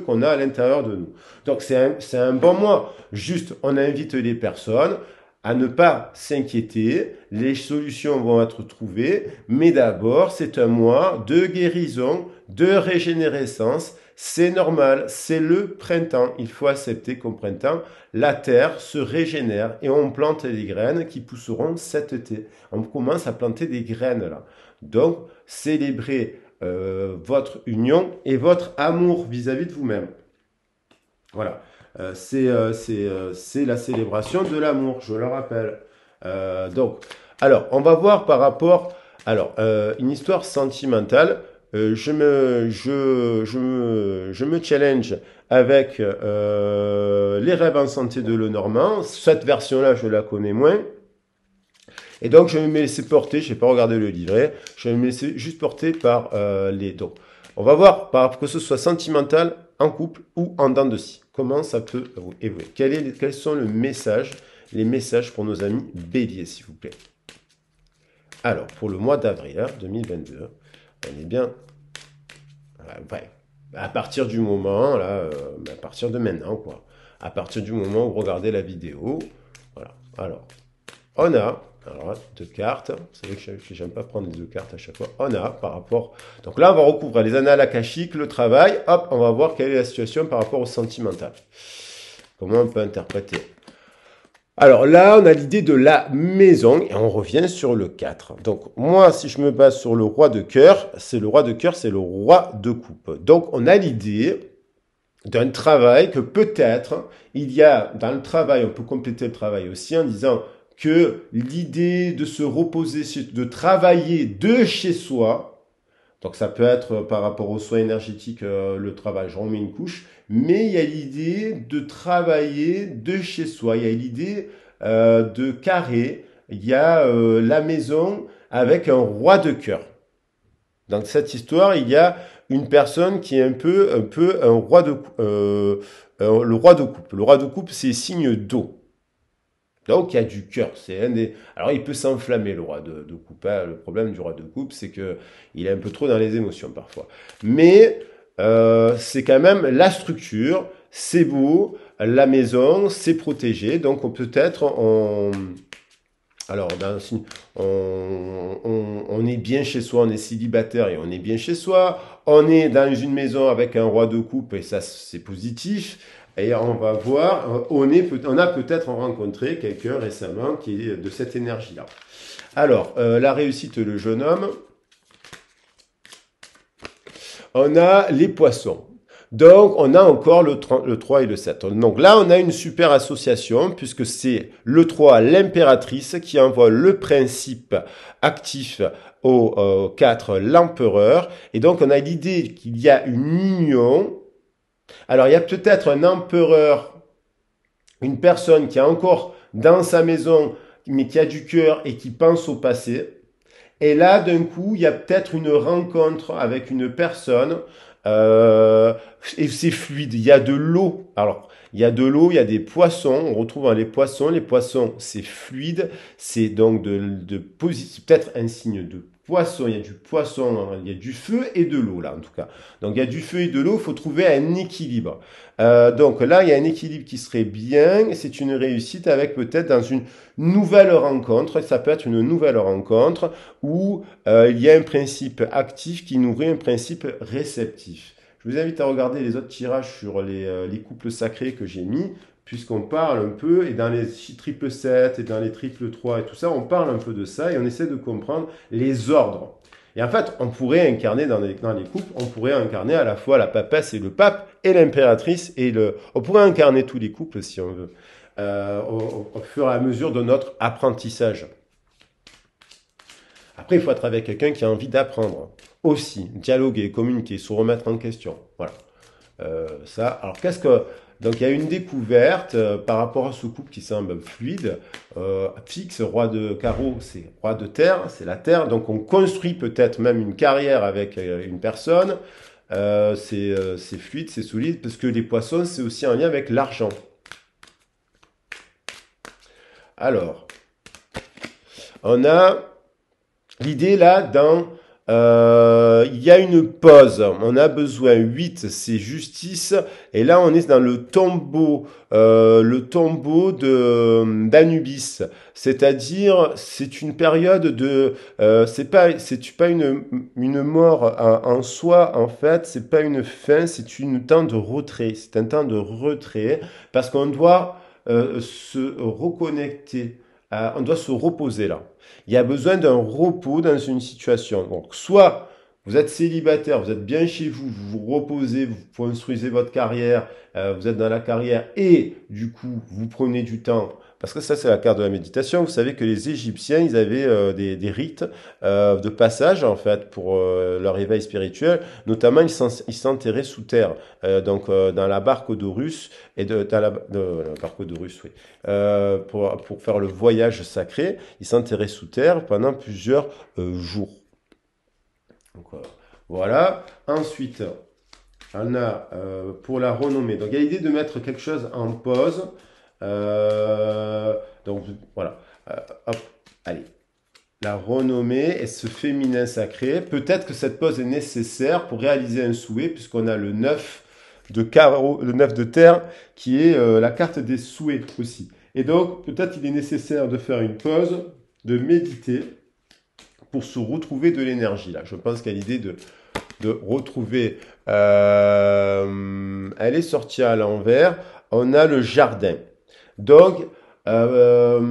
qu'on a à l'intérieur de nous. Donc, c'est un bon mois. Juste, on invite les personnes à ne pas s'inquiéter, les solutions vont être trouvées, mais d'abord, c'est un mois de guérison, de régénérescence, c'est normal, c'est le printemps, il faut accepter qu'au printemps, la terre se régénère et on plante des graines qui pousseront cet été. On commence à planter des graines là. Donc, célébrer votre union et votre amour vis-à-vis de vous-même. Voilà. C'est la célébration de l'amour, je le rappelle. Donc, alors, on va voir par rapport... Alors, une histoire sentimentale. Je me challenge avec les rêves en santé de Lenormand. Cette version-là, je la connais moins. Et donc, je vais me laisser porter, je n'ai pas regardé le livret, je vais me laisser juste porter par les dons. On va voir, que ce soit sentimental, en couple ou en dents de scie, comment ça peut évoluer. Quels sont les messages pour nos amis béliers, s'il vous plaît. Alors, pour le mois d'avril 2022, on est bien... Ouais, à partir du moment, là, à partir de maintenant, quoi. À partir du moment où vous regardez la vidéo, voilà. Alors, on a, alors, deux cartes. Vous savez que j'aime pas prendre les deux cartes à chaque fois. On a, par rapport... Donc là, on va recouvrir les annales akashiques, le travail. Hop, on va voir quelle est la situation par rapport au sentimental. Comment on peut interpréter. Alors là, on a l'idée de la maison et on revient sur le 4. Donc moi, si je me base sur le roi de cœur, c'est le roi de coupe. Donc on a l'idée d'un travail que peut-être il y a dans le travail, on peut compléter le travail aussi en disant que l'idée de se reposer, de travailler de chez soi, donc ça peut être par rapport aux soins énergétiques, le travail, je remets une couche, mais il y a l'idée de travailler de chez soi, il y a l'idée de carré, il y a la maison avec un roi de cœur. Dans cette histoire, il y a une personne qui est un peu un roi de le roi de coupe. Le roi de coupe, c'est signe d'eau. Donc, il y a du cœur. Alors, il peut s'enflammer, le roi de coupe. Hein. Le problème du roi de coupe, c'est que il est un peu trop dans les émotions, parfois. Mais, c'est quand même la structure. C'est beau. La maison, c'est protégé. Donc, alors, on est bien chez soi, on est célibataire et on est bien chez soi. On est dans une maison avec un roi de coupe et ça, c'est positif. Et on va voir, on a peut-être rencontré quelqu'un récemment qui est de cette énergie-là. Alors, la réussite, le jeune homme. On a les poissons. Donc, on a encore le 3 et le 7. Donc là, on a une super association puisque c'est le 3, l'impératrice, qui envoie le principe actif au 4, l'empereur. Et donc, on a l'idée qu'il y a une union. Alors, il y a peut-être un empereur, une personne qui est encore dans sa maison, mais qui a du cœur et qui pense au passé. Et là, d'un coup, il y a peut-être une rencontre avec une personne et c'est fluide. Il y a de l'eau. Alors, il y a de l'eau, il y a des poissons. On retrouve dans les poissons. Les poissons, c'est fluide. C'est donc peut-être un signe de poisson. Il y a du poisson, il y a du feu et de l'eau, là, en tout cas. Donc, il y a du feu et de l'eau. Il faut trouver un équilibre. Donc là, il y a un équilibre qui serait bien. C'est une réussite avec peut-être dans une nouvelle rencontre. Ça peut être une nouvelle rencontre où il y a un principe actif qui nourrit un principe réceptif. Je vous invite à regarder les autres tirages sur les couples sacrés que j'ai mis, puisqu'on parle un peu, et dans les triple 7 et dans les triple 3 et tout ça, on parle un peu de ça et on essaie de comprendre les ordres. Et en fait, on pourrait incarner dans les couples, on pourrait incarner à la fois la papesse et le pape, et l'impératrice, on pourrait incarner tous les couples si on veut, au fur et à mesure de notre apprentissage. Après, il faut être avec quelqu'un qui a envie d'apprendre aussi, dialoguer, communiquer, se remettre en question. Voilà. Ça. Alors, donc, il y a une découverte par rapport à ce couple qui semble fluide. Fixe, roi de carreau, c'est roi de terre, c'est la terre. Donc, on construit peut-être même une carrière avec une personne. C'est fluide, c'est solide, parce que les poissons, c'est aussi en lien avec l'argent. Alors, on a l'idée là il y a une pause, on a besoin, 8 c'est justice, et là on est dans le tombeau d'Anubis, c'est-à-dire c'est une période c'est pas une mort en soi en fait, c'est pas une fin, c'est un temps de retrait, parce qu'on doit se reconnecter, on doit se reposer là. Il y a besoin d'un repos dans une situation. Donc, soit vous êtes célibataire, vous êtes bien chez vous, vous vous reposez, vous construisez votre carrière, vous êtes dans la carrière et du coup, vous prenez du temps. Parce que ça, c'est la carte de la méditation. Vous savez que les Égyptiens, ils avaient des rites de passage, en fait, pour leur éveil spirituel. Notamment, ils s'enterraient sous terre. Dans la barque d'Horus, la barque d'Horus, oui. Pour faire le voyage sacré, ils s'enterraient sous terre pendant plusieurs jours. Donc, voilà. Ensuite, on a pour la renommée. Donc, il y a l'idée de mettre quelque chose en pause. Donc, voilà. Hop, allez. La renommée et ce féminin sacré. Peut-être que cette pause est nécessaire pour réaliser un souhait, puisqu'on a le 9 de carreau, le 9 de terre, qui est la carte des souhaits aussi. Et donc, peut-être il est nécessaire de faire une pause, de méditer, pour se retrouver de l'énergie. Là, je pense qu'il y a l'idée de retrouver. Elle est sortie à l'envers. On a le jardin. Donc, le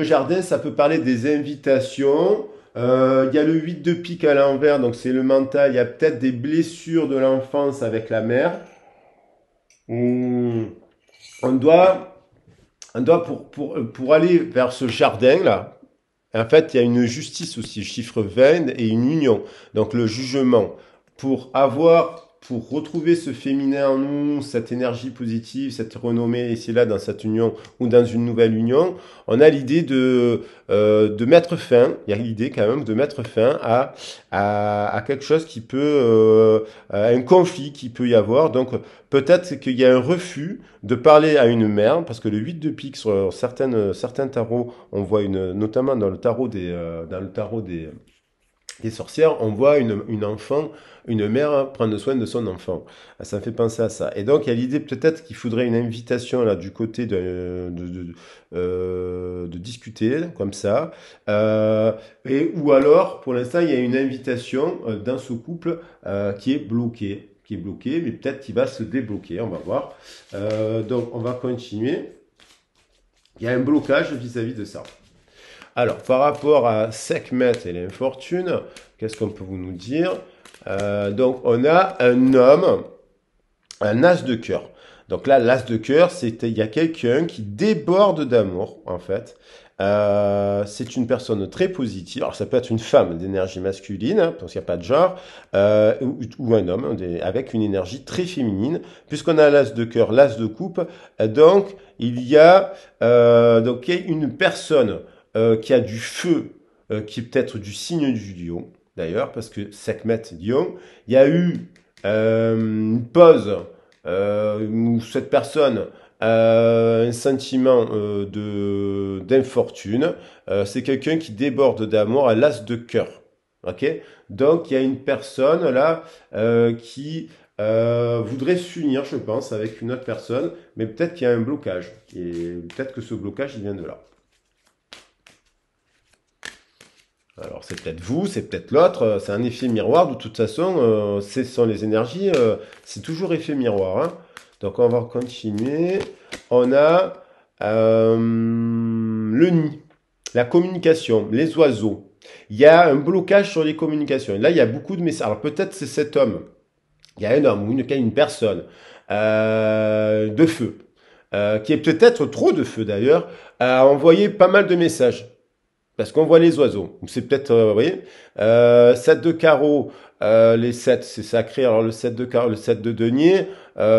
jardin, ça peut parler des invitations. Il y a le 8 de pique à l'envers, donc c'est le mental. Il y a peut-être des blessures de l'enfance avec la mère. On doit, pour aller vers ce jardin-là, en fait, il y a une justice aussi, chiffre 20, et une union. Donc le jugement. Pour retrouver ce féminin en nous, cette énergie positive, cette renommée ici là dans cette union ou dans une nouvelle union, on a l'idée de mettre fin, il y a l'idée quand même de mettre fin à quelque chose qui peut, à un conflit qui peut y avoir. Donc peut-être qu'il y a un refus de parler à une mère, parce que le 8 de pique sur certains tarots, on voit notamment dans le tarot des sorcières, on voit une mère prendre soin de son enfant. Ça me fait penser à ça. Et donc, il y a l'idée peut-être qu'il faudrait une invitation là du côté de discuter comme ça. Ou alors, pour l'instant, il y a une invitation dans ce couple qui est bloqué. Mais peut-être qu'il va se débloquer. On va voir. Donc, on va continuer. Il y a un blocage vis-à-vis de ça. Alors, par rapport à Sekhmet et l'infortune, qu'est-ce qu'on peut vous nous dire? Donc, on a un homme, un as de cœur. Donc là, l'as de cœur, il y a quelqu'un qui déborde d'amour, en fait. C'est une personne très positive. Alors, ça peut être une femme d'énergie masculine, hein, parce qu'il n'y a pas de genre, ou un homme avec une énergie très féminine, puisqu'on a l'as de cœur, l'as de coupe. Donc, il y a une personne qui a du feu, qui est peut-être du signe du lion, d'ailleurs, parce que Sekhmet, lion. Il y a eu une pause où cette personne a un sentiment d'infortune. C'est quelqu'un qui déborde d'amour à l'as de cœur. Ok? Donc, il y a une personne là qui voudrait s'unir, je pense, avec une autre personne, mais peut-être qu'il y a un blocage. Et peut-être que ce blocage, il vient de là. Alors c'est peut-être vous, c'est peut-être l'autre, c'est un effet miroir. De toute façon, ce sont les énergies, c'est toujours effet miroir, hein. Donc on va continuer. On a le nid, la communication, les oiseaux. Il y a un blocage sur les communications. Et là, il y a beaucoup de messages. Alors peut-être c'est cet homme. Il y a un homme ou une personne de feu, qui est peut-être trop de feu d'ailleurs, a envoyé pas mal de messages. Parce qu'on voit les oiseaux. C'est peut-être, vous voyez, 7 de carreau, les 7, c'est sacré. Alors le 7 de carreau, le 7 de denier,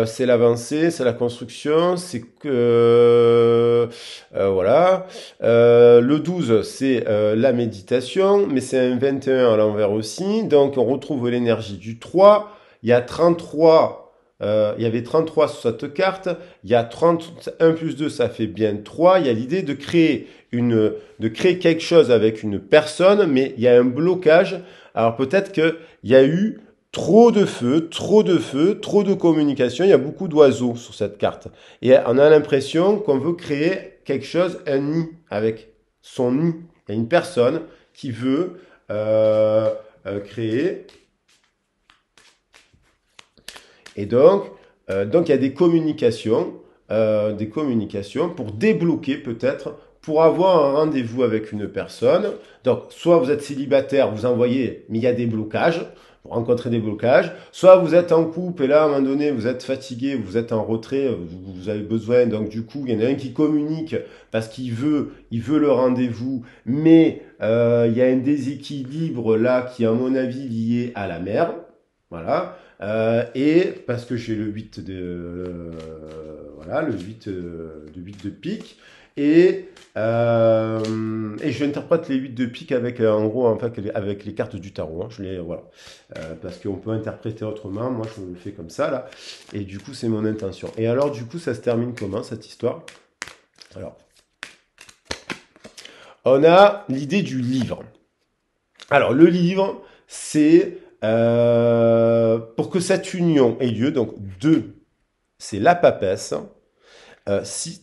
c'est l'avancée, c'est la construction, c'est que, voilà. Le 12, c'est la méditation, mais c'est un 21 à l'envers aussi. Donc on retrouve l'énergie du 3. Il y a 33. Il y avait 33 sur cette carte. Il y a 30, 1 plus 2, ça fait bien 3. Il y a l'idée de créer quelque chose avec une personne, mais il y a un blocage. Alors peut-être qu'il y a eu trop de feu, trop de communication. Il y a beaucoup d'oiseaux sur cette carte. Et on a l'impression qu'on veut créer quelque chose, un nid, avec son nid. Il y a une personne qui veut créer. Et donc il y a des communications pour débloquer peut-être, pour avoir un rendez-vous avec une personne. Donc, soit vous êtes célibataire, vous envoyez, mais il y a des blocages, vous rencontrez des blocages. Soit vous êtes en couple et là, à un moment donné, vous êtes fatigué, vous êtes en retrait, vous avez besoin. Donc, du coup, il y en a un qui communique parce il veut le rendez-vous, mais il y a un déséquilibre là qui est, à mon avis, lié à la mère. Voilà. Et parce que j'ai le 8 de voilà le 8 de 8 de pique et je interprète les 8 de pique avec en gros en fait avec les cartes du tarot, hein. Je les voilà parce qu'on peut interpréter autrement. Moi je le fais comme ça là et du coup c'est mon intention. Et alors du coup ça se termine comment cette histoire? Alors on a l'idée du livre. Alors le livre c'est pour que cette union ait lieu, donc 2, c'est la papesse.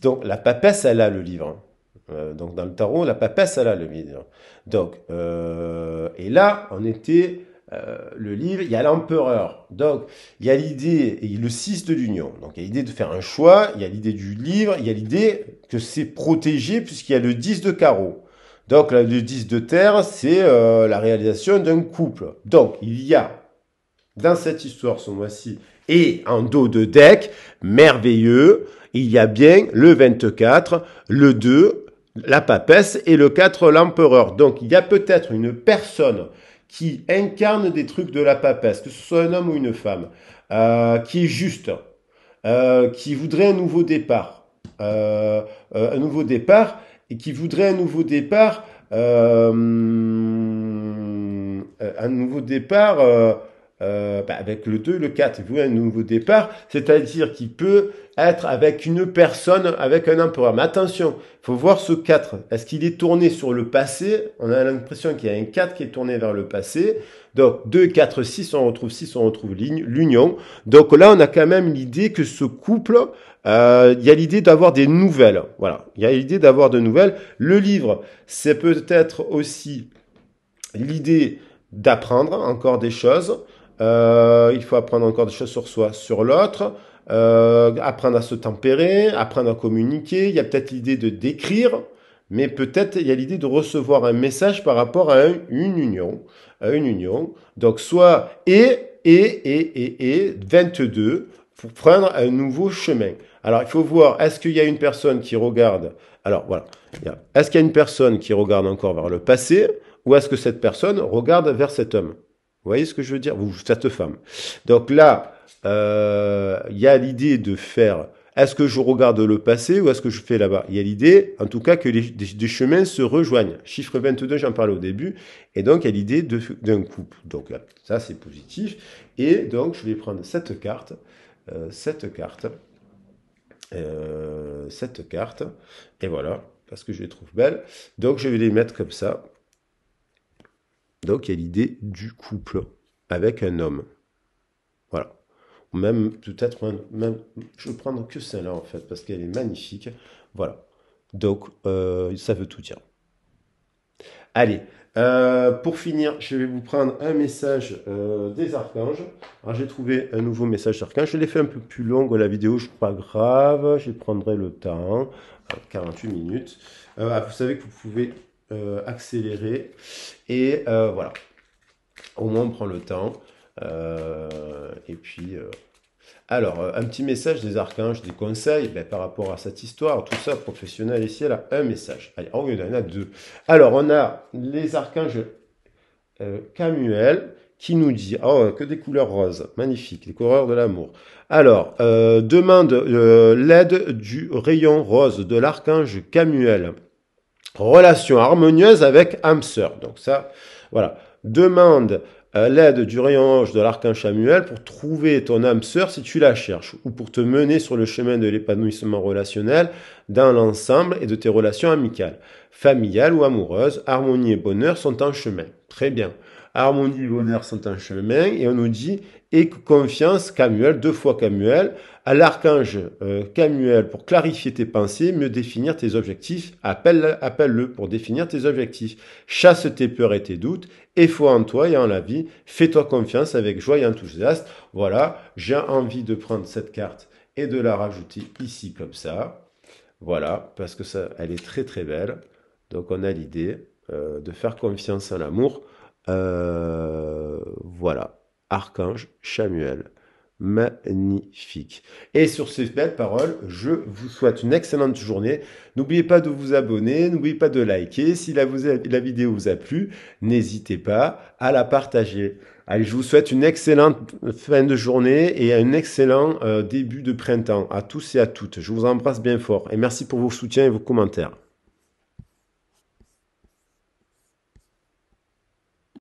Donc la papesse, elle a le livre. Donc dans le tarot, la papesse, elle a le livre. Donc, et là, on était le livre, il y a l'empereur. Donc, il y a l'idée, et le 6 de l'union. Donc, il y a l'idée de faire un choix, il y a l'idée du livre, il y a l'idée que c'est protégé puisqu'il y a le 10 de carreau. Donc, le 10 de terre, c'est la réalisation d'un couple. Donc, il y a dans cette histoire ce mois-ci et en dos de deck, merveilleux, il y a bien le 24, le 2, la papesse et le 4, l'empereur. Donc il y a peut-être une personne qui incarne des trucs de la papesse, que ce soit un homme ou une femme, qui est juste, qui voudrait un nouveau départ, et qui voudrait un nouveau départ avec le 2, le 4, il veut un nouveau départ, c'est-à-dire qu'il peut être avec une personne, avec un empereur. Mais attention, il faut voir ce 4. Est-ce qu'il est tourné sur le passé? On a l'impression qu'il y a un 4 qui est tourné vers le passé. Donc 2, 4, 6, on retrouve l'union. Donc là, on a quand même l'idée que ce couple, il y a l'idée d'avoir des nouvelles. Voilà, il y a l'idée d'avoir de nouvelles. Le livre, c'est peut-être aussi l'idée d'apprendre encore des choses. Il faut apprendre encore des choses sur soi, sur l'autre, apprendre à se tempérer, apprendre à communiquer. Il y a peut-être l'idée de d'écrire, mais peut-être il y a l'idée de recevoir un message par rapport à une union, Donc soit et 22 pour prendre un nouveau chemin. Alors il faut voir, est-ce qu'il y a une personne qui regarde? Alors voilà, est-ce qu'il y a une personne qui regarde encore vers le passé, ou est-ce que cette personne regarde vers cet homme? Vous voyez ce que je veux dire? Ou cette femme. Donc là, il y a l'idée de faire, est-ce que je regarde le passé ou est-ce que je fais là-bas? Il y a l'idée, en tout cas, que des chemins se rejoignent. Chiffre 22, j'en parlais au début. Et donc, il y a l'idée d'un couple. Donc ça, c'est positif. Et donc, je vais prendre cette carte, cette carte, et voilà, parce que je les trouve belles. Donc, je vais les mettre comme ça. Donc, il y a l'idée du couple avec un homme. Voilà. Même, peut-être, même, je vais prendre que celle-là, en fait, parce qu'elle est magnifique. Voilà. Donc, ça veut tout dire. Allez, pour finir, je vais vous prendre un message des archanges. Alors, j'ai trouvé un nouveau message d'archange. Je l'ai fait un peu plus longue, la vidéo, je pas grave. Je prendrai le temps. 48 minutes. Vous savez que vous pouvez accélérer. Et voilà. Au moins, on prend le temps. Et puis, alors, un petit message des archanges, des conseils par rapport à cette histoire, tout ça, professionnel ici, elle a un message. Allez, il y en a 2. Alors, on a les archanges Camuel qui nous dit, oh, que des couleurs roses, magnifique, les couleurs de l'amour. Alors, demande l'aide du rayon rose de l'archange Camuel. Relation harmonieuse avec âme sœur. Donc ça, voilà. Demande l'aide du rayon ange de l'archange Samuel pour trouver ton âme sœur si tu la cherches, ou pour te mener sur le chemin de l'épanouissement relationnel dans l'ensemble et de tes relations amicales, familiales ou amoureuses. Harmonie et bonheur sont en chemin. Très bien. Harmonie et bonheur sont en chemin, et on nous dit et confiance, Camuel, 2 fois Camuel, à l'archange Camuel pour clarifier tes pensées, mieux définir tes objectifs. Appelle-le pour définir tes objectifs. Chasse tes peurs et tes doutes, et foi en toi et en la vie. Fais-toi confiance avec joie et enthousiasme. Voilà, j'ai envie de prendre cette carte et de la rajouter ici comme ça. Voilà, parce que ça, elle est très très belle. Donc on a l'idée de faire confiance à l'amour. Voilà, Archange Chamuel. Magnifique. Et sur ces belles paroles, je vous souhaite une excellente journée. N'oubliez pas de vous abonner, n'oubliez pas de liker. Si la vidéo vous a plu, n'hésitez pas à la partager. Allez, je vous souhaite une excellente fin de journée et un excellent début de printemps à tous et à toutes. Je vous embrasse bien fort et merci pour vos soutiens et vos commentaires.